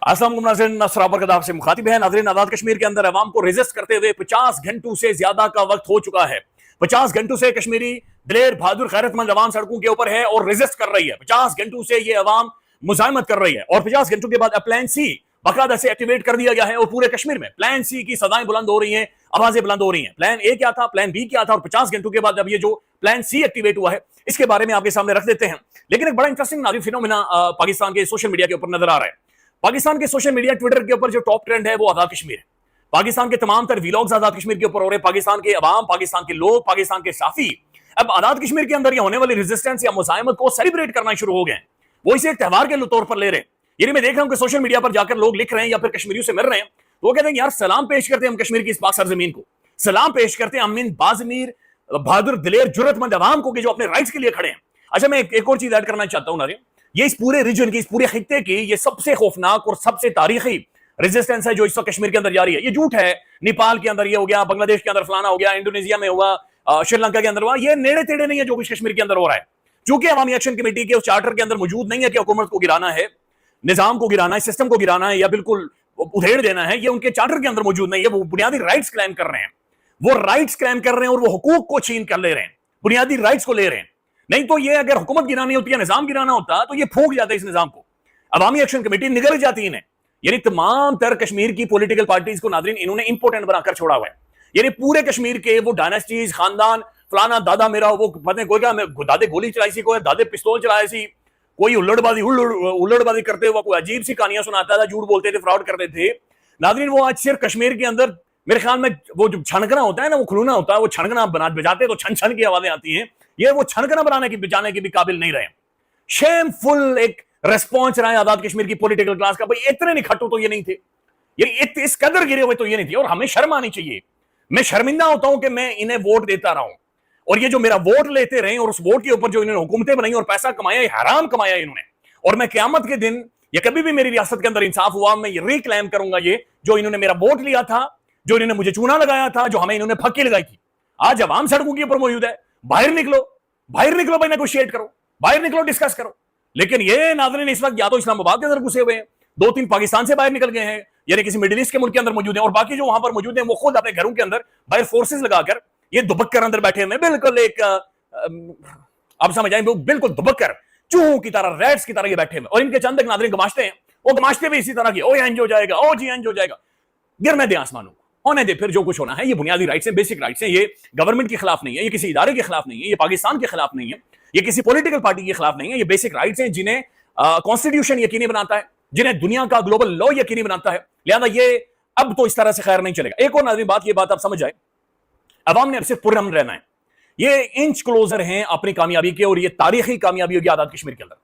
अस्सलाम वालेकुम नाज़रीन, नसराबर कदाफ से मुखातिब है। नाज़रीन, आज़ाद कश्मीर के अंदर अवाम को रेजिस्ट करते हुए 50 घंटों से ज्यादा का वक्त हो चुका है। 50 घंटों से कश्मीरी दिलेर बहादुर गैरतमंद अवाम सड़कों के ऊपर है और रेजिस्ट कर रही है। 50 घंटों से ये अवाम मुजाहिमत कर रही है और 50 घंटों के बाद प्लान सी बाकायदा से एक्टिवेट कर दिया गया है और पूरे कश्मीर में प्लान सी की सदाएं बुलंद हो रही हैं, आवाजें बुलंद हो रही हैं। प्लान ए क्या था, प्लान बी क्या था और 50 घंटों के बाद अब ये जो प्लान सी एक्टिवेट हुआ है इसके बारे में आपके सामने रख देते हैं। लेकिन एक बड़ा इंटरेस्टिंग नाज़रीन फिनोमेना पाकिस्तान के सोशल मीडिया के ऊपर नजर आ रहा है। पाकिस्तान के सोशल मीडिया ट्विटर के ऊपर जो टॉप ट्रेंड है वो आजाद कश्मीर है। पाकिस्तान के तमाम तर व्लॉग्स आजाद कश्मीर के ऊपर हो रहे हैं। पाकिस्तान के अवाम, पाकिस्तान के लोग, पाकिस्तान के साफी अब आजाद कश्मीर के अंदर ये होने वाली रेजिस्टेंस या मुजाहिमत को सेलिब्रेट करना शुरू हो गए। वो इसे एक त्यौहार के तौर पर ले रहे हैं। यानी मैं देख रहा हूं कि सोशल मीडिया पर जाकर लोग लिख रहे हैं या फिर कश्मीरियों से मिल रहे हैं तो वो कहते हैं यार सलाम पेश करते हैं हम कश्मीर की इस पाक सरजमीन को, सलाम पेश करते हैं अमीन बाज़मीर बहादुर दिलेर जुर्रतमंद अवाम को कि जो अपने राइट्स के लिए खड़े हैं। अच्छा, मैं एक और चीज ऐड करना चाहता हूं नाज़रीन, ये इस पूरे रीजन की, इस पूरे खित्ते की ये सबसे खौफनाक और सबसे तारीखी रेजिस्टेंस है जो इस वक्त कश्मीर के अंदर जारी है। ये झूठ है, नेपाल के अंदर ये हो गया, बांग्लादेश के अंदर फलाना हो गया, इंडोनेशिया में हुआ, श्रीलंका के अंदर हुआ, ये नेड़े तेड़े नहीं है जो कुछ कश्मीर के अंदर हो रहा है। चूंकि अवामी एक्शन कमेटी के उस चार्टर के अंदर मौजूद नहीं है कि हुकूमत को गिराना है, निजाम को गिराना है, सिस्टम को गिराना है या बिल्कुल उधेड़ देना है, ये उनके चार्टर के अंदर मौजूद नहीं है। वो बुनियादी राइट्स क्लेम कर रहे हैं, वो राइट्स क्लेम कर रहे हैं और वो हुकूक को छीन कर ले रहे हैं, बुनियादी राइट्स को ले रहे हैं। नहीं तो ये अगर हुकूमत गिरानी होती है, निजाम गिराना होता तो ये फूंक जाता इस निजाम को। अवामी एक्शन कमेटी निगल जाती इन्हें। यानी तमाम तर कश्मीर की पॉलिटिकल पार्टीज को नाज़रीन इन्होंने इंपोर्टेंट बनाकर छोड़ा हुआ है। यानी पूरे कश्मीर के वो डायनेस्टीज, खानदान, फलाना दादा मेरा वो पता नहीं कोई क्या, दादे गोली चलाई सी, कोई दादे पिस्तौल चलाए सी, कोई उल्लड़बाजी करते हुए कोई अजीब सी कहानियां सुनाता था, झूठ बोलते थे, फ्रॉड करते थे। नाज़रीन, वो आज सिर्फ कश्मीर के अंदर मेरे ख्याल में वो जो छनकना होता है ना, वो खुलना होता है, वो छनकना बजाते तो छन छन की आवाजें आती हैं, ये वो छनकना बनाने की बजाने के भी काबिल नहीं रहे। शेमफुल एक रेस्पॉन्स रहा है आजाद कश्मीर की पॉलिटिकल क्लास का। भाई इतने निखट्टू तो ये नहीं थे, ये इस कदर गिरे हुए तो ये नहीं थे और हमें शर्म आनी चाहिए। मैं शर्मिंदा होता हूं कि मैं इन्हें वोट देता रहा हूं और ये जो मेरा वोट लेते रहे और उस वोट के ऊपर जो इन्होंने हुकूमतें बनाई और पैसा कमाया, ये हराम कमाया इन्होंने। और मैं क़यामत के दिन या कभी भी मेरी रियासत के अंदर इंसाफ हुआ, मैं ये रिक्लेम करूंगा ये जो इन्होंने मेरा वोट लिया था, जो इन्होंने मुझे चूना लगाया था, जो हमें इन्होंने फक्की लगाई थी। आज अवाम सड़कों के ऊपर मौजूद है। बाहर निकलो भाई, नेगोशिएट करो, बाहर निकलो, डिस्कस करो। लेकिन ये नाज़रीन इस वक्त या तो इस्लामाबाद के अंदर घुसे हुए हैं, 2-3 पाकिस्तान से बाहर निकल गए हैं, यानी किसी मिडिल ईस्ट के मुल्क के अंदर मौजूद हैं, और बाकी जो वहां पर मौजूद हैं वो खुद अपने घरों के अंदर बाहर फोर्सेस लगाकर ये दुबक्कर अंदर बैठे हुए, बिल्कुल एक आप समझ आए, बिल्कुल दुबक्कर चूहों की तरह, रैट्स की तरह ये बैठे हुए। और इनके चंद तक नाज़रीन गमाशते हैं, वो गमाशते भी इसी तरह की, ओ इंज हो जाएगा, ओ जी इंज हो जाएगा। गिरने दे आसमानों को, होने दे फिर जो कुछ होना है। ये बुनियादी राइट्स हैं, बेसिक राइट्स हैं। ये गवर्नमेंट के खिलाफ नहीं है, ये किसी इदारे के खिलाफ नहीं है, ये पाकिस्तान के खिलाफ नहीं है, ये किसी पॉलिटिकल पार्टी के खिलाफ नहीं है। ये बेसिक राइट्स हैं जिन्हें कॉन्स्टिट्यूशन यकीनी बनाता है, जिन्हें दुनिया का ग्लोबल लॉ यकीनी बनाता है। लिहाजा ये अब तो इस तरह से खैर नहीं चलेगा। एक और नाज़रीन बात, ये बात आप समझ जाए, अवाम ने अब सिर्फ पुरअमन रहना है। ये इंच क्लोजर हैं अपनी कामयाबी के और ये तारीखी कामयाबी होगी आजाद कश्मीर के अंदर,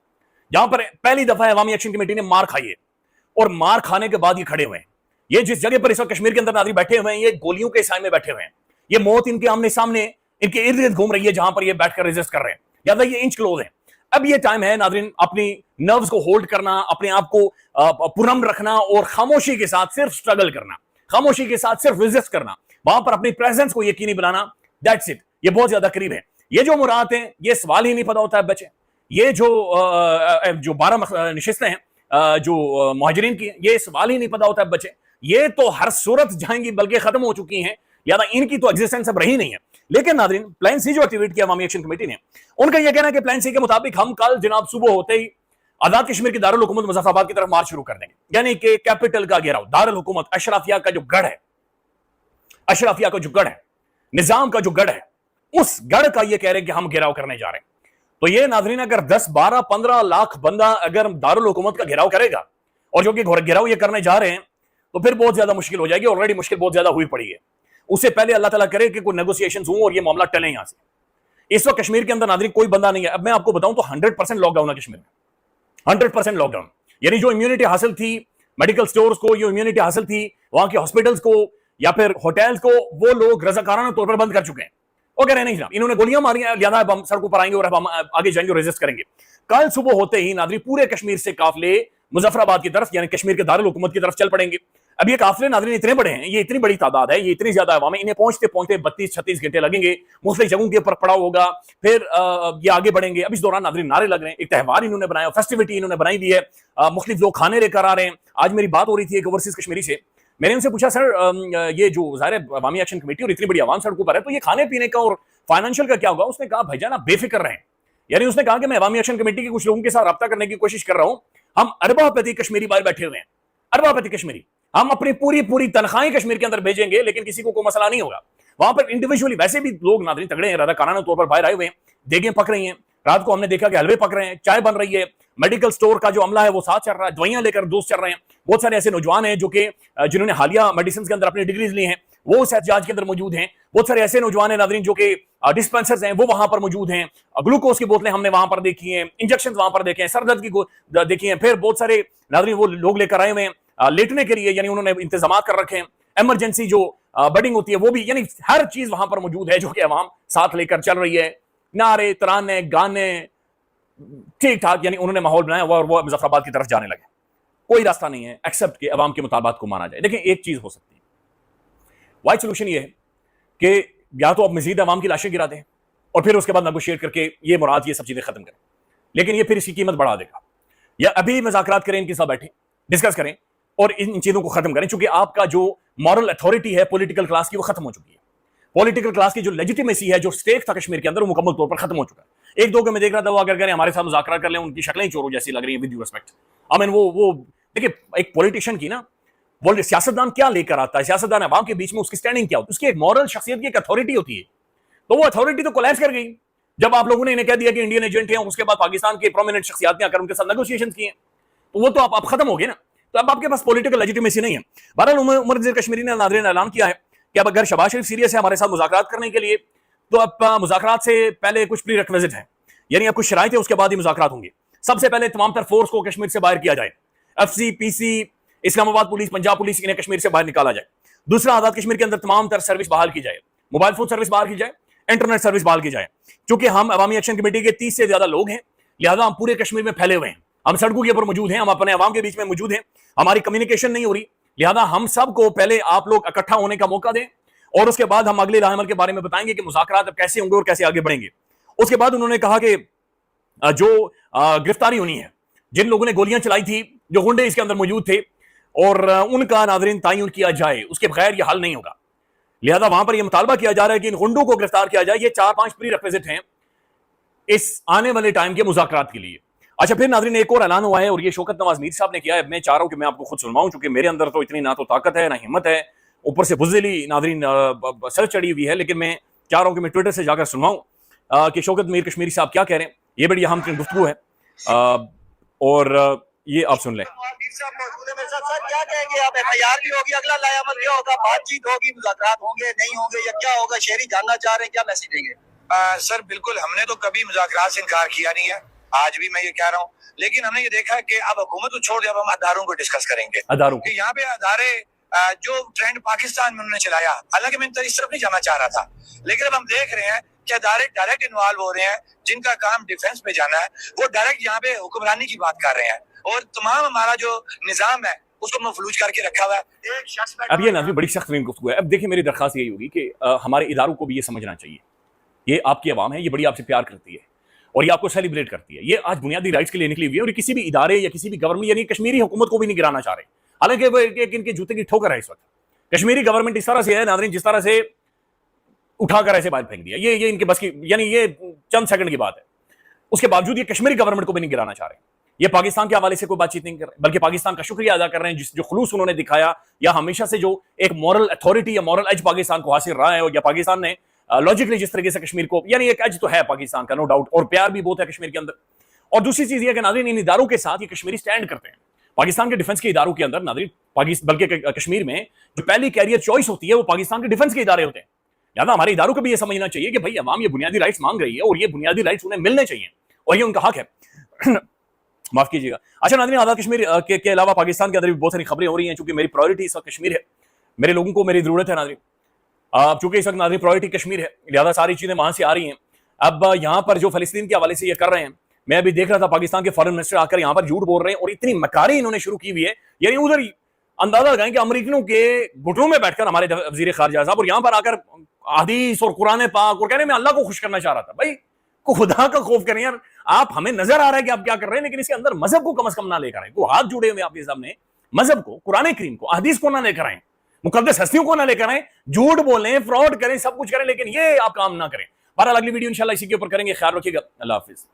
जहां पर पहली दफा अवामी एक्शन कमेटी ने मार खाई है और मार खाने के बाद ये खड़े हुए हैं। ये जिस जगह पर इस वक्त कश्मीर के अंदर नाज़रीन बैठे हुए हैं, ये गोलियों के साए में बैठे हुए हैं, ये मौत इनके आमने सामने, इनके इर्द गिर्द घूम रही है जहां पर ये बैठकर रेजिस्ट कर रहे हैं। याद ये इंच क्लोज है। अब ये टाइम है नाज़रीन अपनी नर्व्स को होल्ड करना, अपने आप को पुरअमन रखना और खामोशी के साथ सिर्फ स्ट्रगल करना, खामोशी के साथ सिर्फ रेजिस्ट करना, वहां पर अपनी प्रेजेंस को यकीनी बनाना। That's it. ये बहुत ज्यादा करीब है। ये जो मुराद हैं, ये सवाल ही नहीं पता होता है बच्चे। ये जो 12 नशिस्तें हैं जो मुहाजिरीन की, ये सवाल ही नहीं पता होता है बच्चे। ये तो हर सूरत जाएंगी, बल्कि खत्म हो चुकी हैं, यानी इनकी तो एग्जिस्टेंस अब रही नहीं है। लेकिन नाज़रीन प्लान सी जो एक्टिवेट किया अवामी एक्शन कमेटी ने, उनका यह कहना है कि प्लान सी के मुताबिक हम कल जनाब सुबह होते ही आजाद कश्मीर की दारुल हुकूमत मुजफ्फराबाद की तरफ मार्च शुरू कर देंगे। यानी कि कैपिटल का घेराव, दारुल हुकूमत, अशराफिया का जो गढ़ है, अशराफिया का जो गढ़ है, निजाम का जो गढ़ है, उस गढ़ का ये कह रहे हैं कि हम घेराव करने जा रहे हैं। तो ये नाज़रीन अगर 10, 12, 15 लाख बंदा अगर दारुल हुकूमत का घेराव करेगा और जो कि घेराव ये करने जा रहे हैं, तो फिर बहुत ज्यादा मुश्किल हो जाएगी। ऑलरेडी मुश्किल बहुत ज्यादा हुई पड़ी है। उससे पहले अल्लाह ताला करे कि कोई नेगोशिएशंस हों और ये मामला टले यहां से। इस वक्त कश्मीर के अंदर नाज़रीन कोई बंदा नहीं है। अब मैं आपको बताऊं तो 100% लॉकडाउन है कश्मीर में, 100% लॉकडाउन। यानी जो इम्यूनिटी हासिल थी मेडिकल स्टोर्स को, जो इम्यूनिटी हासिल थी वहां के हॉस्पिटल्स को या फिर होटल्स को, वो लोग रज़ाकाराना तौर पर बंद कर चुके हैं। वो कह रहे नहीं जनाब, इन्होंने गोलियां मारी हैं, लिहाजा हम सड़कों पर आएंगे और अब हम आगे जाएंगे और रेजिस्ट करेंगे। कल सुबह होते ही नाज़रीन पूरे कश्मीर से काफिले मुजफ्फराबाद की तरफ यानी कश्मीर के दारुल हुकूमत की तरफ चल पड़ेंगे। अब ये काफिले नाज़रीन इतने बड़े हैं, ये इतनी बड़ी तादाद है, ये इतनी ज्यादा अवाम है, इन्हें पहुंचते पहुंचते 32-36 घंटे लगेंगे, मुख्तलिफ जगहों के ऊपर पड़ाव होगा, फिर ये आगे बढ़ेंगे। अब इस दौरान नाज़रीन नारे लग रहे हैं, एक त्यौहार इन्होंने बनाया, फेस्टिविटी इन्होंने बनाई हुई है, मुख्तलिफ लोग खाने लेकर आ रहे हैं। आज मेरी बात हो रही थी एक ओवरसीज कश्मीरी से, मैंने उनसे पूछा सर ये जो ज़ाहिर है अवामी एक्शन कमेटी और इतनी बड़ी आवाम सड़कों पर है, तो ये खाने पीने का और फाइनेंशियल का क्या होगा? उसने कहा भाईजान आप बेफिक्र रहें, यानी उसने कहा कि मैं अवामी एक्शन कमेटी के कुछ लोगों के साथ रब्ता करने की कोशिश कर रहा हूं, हम अरबापति कश्मीरी बाहर बैठे हुए हैं, अरबापति कश्मीरी, हम अपनी पूरी तनख्वाहें कश्मीर के अंदर भेजेंगे, लेकिन किसी को कोई मसला नहीं होगा। वहां पर इंडिविजुअली वैसे भी लोग नाज़रीन तगड़े हैं, रज़ाकाराना तौर पर बाहर आए हुए हैं, देगें पक रही हैं, रात को हमने देखा कि हलवे पक रहे हैं, चाय बन रही है, मेडिकल स्टोर का जो अमला है वो साथ चल रहा है, दवाइयां लेकर दोस्त चल रहे हैं। बहुत सारे ऐसे नौजवान हैं जो कि जिन्होंने हालिया मेडिसिन के अंदर अपनी डिग्रीज ली हैं, वो उस एहतजाज के अंदर मौजूद हैं। बहुत सारे ऐसे नौजवान हैं नाज़रीन जो कि डिस्पेंसर्स हैं, वो वहां पर मौजूद हैं, ग्लूकोज की बोतलें हमने वहां पर देखी हैं, इंजेक्शन वहां पर देखे हैं, सर दर्द की देखी हैं। फिर बहुत सारे नाज़रीन वो लोग लेकर आए हुए हैं लेटने के लिए, यानी उन्होंने इंतजाम कर रखे हैं, इमरजेंसी जो बेडिंग होती है वो भी, यानी हर चीज वहां पर मौजूद है जो कि अवाम साथ लेकर चल रही है। नारे तराने गाने ठीक ठाक, यानी उन्होंने माहौल बनाया हुआ और वो मुजफ्फराबाद की तरफ जाने लगे। कोई रास्ता नहीं है एक्सेप्ट के अवाम के मुतालबात को माना जाए। देखिए एक चीज हो सकती है, वाइड सोल्यूशन ये है कि या तो आप मजीद अवाम की लाशें गिरा दें और फिर उसके बाद नेगोशिएट करके ये मुराद ये सब चीजें खत्म करें, लेकिन ये फिर इसकी कीमत बढ़ा देगा। या अभी मुज़ाकरात करें, इनके साथ बैठे डिस्कस करें और इन चीजों को खत्म करें, क्योंकि आपका जो मॉरल अथॉरिटी है पॉलिटिकल क्लास की वो खत्म हो चुकी है। पॉलिटिकल क्लास की जो लेजिटिमेसी है, जो स्टेक था कश्मीर के अंदर, वो मुकम्मल तौर पर खत्म हो चुका है। एक दो को मैं देख रहा था, वो अगर करें हमारे साथ मुज़ाकरा कर लें, उनकी शक्लें चोरों जैसी लग रही है, with due respect. I mean वो देखिए एक पॉलिटिशियन की ना, वो सियासतदान क्या लेकर आता है, सियासतदान अवाम के बीच में उसकी स्टैंडिंग क्या होती है, उसकी एक मॉरल शख्सियत की एक अथॉरिटी होती है। तो वो अथॉरिटी तो कोलैप्स कर गई जब आप लोगों ने इन्हें कह दिया कि इंडियन एजेंट हैं, उसके बाद पाकिस्तान के प्रोमिनेंट शख्सियत ने आकर उनके साथ नेगोशिएशन किए, तो वो तो आप खत्म हो गए ना, तो अब आपके पास पॉलिटिकल लेजिटिमेसी नहीं है। बहरहाल उमर नज़ीर कश्मीरी ने नाज़रीन ऐलान किया है कि अब अगर शहबाज शरीफ सीरियस है हमारे साथ मुज़ाकरात करने के लिए, तो अब मुज़ाकरात से पहले कुछ प्री रिक्विजिट है, यानी अब कुछ शराइत है, उसके बाद ही मुज़ाकरात होंगे। सबसे पहले तमाम तर फोर्स को कश्मीर से बाहर किया जाए, FC, PC, Islamabad police, Punjab police, इन्हें कश्मीर से बाहर निकाला जाए। दूसरा, आज़ाद कश्मीर के अंदर तमाम तर सर्विस बहाल की जाए, मोबाइल फोन सर्विस बहाल की जाए, इंटरनेट सर्विस बहाल की जाए। क्योंकि हम अवामी एक्शन कमेटी के 30 से ज्यादा लोग हैं, लिहाजा हम पूरे कश्मीर में फैले हुए हैं, हम सड़कों के ऊपर मौजूद हैं, हम अपने अवाम के बीच में मौजूद हैं, हमारी कम्युनिकेशन नहीं हो रही, लिहाजा हम सबको पहले आप लोग इकट्ठा होने का मौका दें और उसके बाद हम अगले राह अमल के बारे में बताएंगे कि मुज़ाकरात अब कैसे होंगे और कैसे आगे बढ़ेंगे। उसके बाद उन्होंने कहा कि जो गिरफ्तारी होनी है, जिन लोगों ने गोलियां चलाई थी, जो गुंडे इसके अंदर मौजूद थे, और उनका नाज़रीन तयन किया जाए, उसके बगैर यह हल नहीं होगा। लिहाजा वहां पर यह मुतालबा किया जा रहा है कि इन गुंडों को गिरफ्तार किया जाए। ये 4-5 प्री रिक्विजिट हैं इस आने वाले टाइम के मुज़ाकरात के लिए। अच्छा, फिर नाज़रीन एक और ऐलान हुआ है और ये शौकत नवाज मीर साहब ने किया है। मैं चाह रहा हूं कि मैं आपको खुद सुनवाऊं, चूंकि मेरे अंदर तो इतनी ना तो ताकत है ना हिम्मत है, ऊपर से बुज़दिली नाज़रीन सर चढ़ी हुई है, लेकिन मैं चाह रहा हूं कि मैं ट्विटर से जाकर सुनवाऊं कि शौकत मीर कश्मीरी साहब क्या कह रहे हैं। ये बड़ी अहम तरीन गुफ्तगू है और ये आप सुन लें। क्या कहेंगे आप? एफआईआर भी होगी, अगला लायामत क्या होगा, बातचीत होगी, मुज़ाकरात होंगे नहीं होंगे या क्या होगा? शहरी जानना चाह रहे हैं, क्या मैसेज देंगे? सर बिल्कुल, हमने तो कभी मुज़ाकरात से इनकार किया नहीं है, आज भी मैं ये कह रहा हूँ, लेकिन हमने ये देखा है कि अब हुकूमत को छोड़ दिया, अब हम अदारों को डिस्कस करेंगे। अदारों कि यहाँ पे अदारे जो ट्रेंड पाकिस्तान में उन्होंने चलाया, हालांकि मैं इस तरफ नहीं जाना चाह रहा था, लेकिन अब हम देख रहे हैं कि अदारे डायरेक्ट इन्वॉल्व हो रहे हैं, जिनका काम डिफेंस में जाना है, वो डायरेक्ट यहाँ पे हुक्मरानी की बात कर रहे हैं और तमाम हमारा जो निजाम है उसको मफलूज करके रखा हुआ है। एक शख्स अब ये नाज़रीन बड़ी सख्त गुफ्तगू है। अब देखिए, मेरी दरख्वास्त यही होगी कि हमारे इदारों को भी ये समझना चाहिए, ये आपकी आवाम है, ये बड़ी आपसे प्यार करती है और ये आपको सेलिब्रेट करती है, ये आज बुनियादी राइट्स के लिए निकली हुई है और ये किसी भी इदारे या किसी भी गवर्नमेंट यानी कश्मीरी हुकूमत को भी नहीं गिराना चाह रहे। हालांकि वो इनके जूते की ठोकर है इस वक्त। कश्मीरी गवर्नमेंट इस तरह से है नाज़रीन, जिस तरह से उठाकर ऐसे बाहर फेंक दिया, ये इनके बस की, यानी ये चंद सेकंड की बात है। उसके बावजूद ये कश्मीरी गवर्नमेंट को भी नहीं गिराना चाह रहे। ये पाकिस्तान के हवाले से कोई बातचीत नहीं कर रहे, बल्कि पाकिस्तान का शुक्रिया अदा कर रहे हैं जिस जो खुलूस उन्होंने दिखाया, या हमेशा से जो एक मॉरल अथॉरिटी या मॉरल एज पाकिस्तान को हासिल रहा है, या पाकिस्तान ने लॉजिकली जिस तरीके से कश्मीर को, यानी एक एज तो है पाकिस्तान का, नो डाउट, और प्यार भी बहुत है कश्मीर के अंदर। और दूसरी चीज ये कि नाज़रीन इन इदारों के साथ ये कश्मीरी स्टैंड करते हैं। पाकिस्तान के डिफेंस के इदारों के अंदर नाज़रीन, बल्कि कश्मीर में जो पहली कैरियर चॉइस होती है वो पाकिस्तान के डिफेंस के इदारे होते हैं। लिहाजा हमारे इदारों को भी ये समझना चाहिए कि भाई अवाम ये बुनियादी राइट्स मांग रही है और ये बुनियादी राइट्स उन्हें मिलने चाहिए और ये उनका हक है। माफ कीजिएगा। अच्छा नाज़रीन, आज़ाद कश्मीर के अलावा पाकिस्तान के अंदर भी बहुत सारी खबरें हो रही हैं, चूंकि मेरी प्रायोरिटी इस वक्त कश्मीर है, मेरे लोगों को मेरी जरूरत है नाज़रीन, चूंकि इस वक्त नाज़रीन प्रायोरिटी कश्मीर है, लिहाजा सारी चीजें वहां से आ रही हैं। अब यहाँ पर जो फलस्तीन के हवाले से ये कर रहे हैं میں ابھی دیکھ رہا تھا پاکستان کے فارن منسٹر آ کر یہاں پر جھوٹ بول رہے ہیں اور اتنی مکاری انہوں نے شروع کی ہوئی ہے. یعنی ادھر اندازہ لگائیں کہ امریکنوں کے گھٹنوں میں بیٹھ کر ہمارے وزیر خارجہ صاحب اور یہاں پر آ کر حدیث اور قرآن پاک اور کہنے میں اللہ کو خوش کرنا چاہ رہا تھا. بھائی خدا کا خوف کریں یار, آپ ہمیں نظر آ رہا ہے کہ آپ کیا کر رہے ہیں, لیکن اس کے اندر مذہب کو کم از کم نہ لے کر آئیں. وہ ہاتھ جڑے ہوئے آپ کے سامنے, مذہب کو, قرآن کریم کو, حدیث کو نہ لے کر آئیں, مقدس ہستیوں کو نہ لے کر آئیں, جھوٹ بولیں, فراڈ کریں, سب کچھ کریں, لیکن یہ آپ کام نہ کریں. بہرحال اگلی ویڈیو انشاءاللہ اسی کے اوپر کریں گے. خیال رکھیے گا, اللہ حافظ.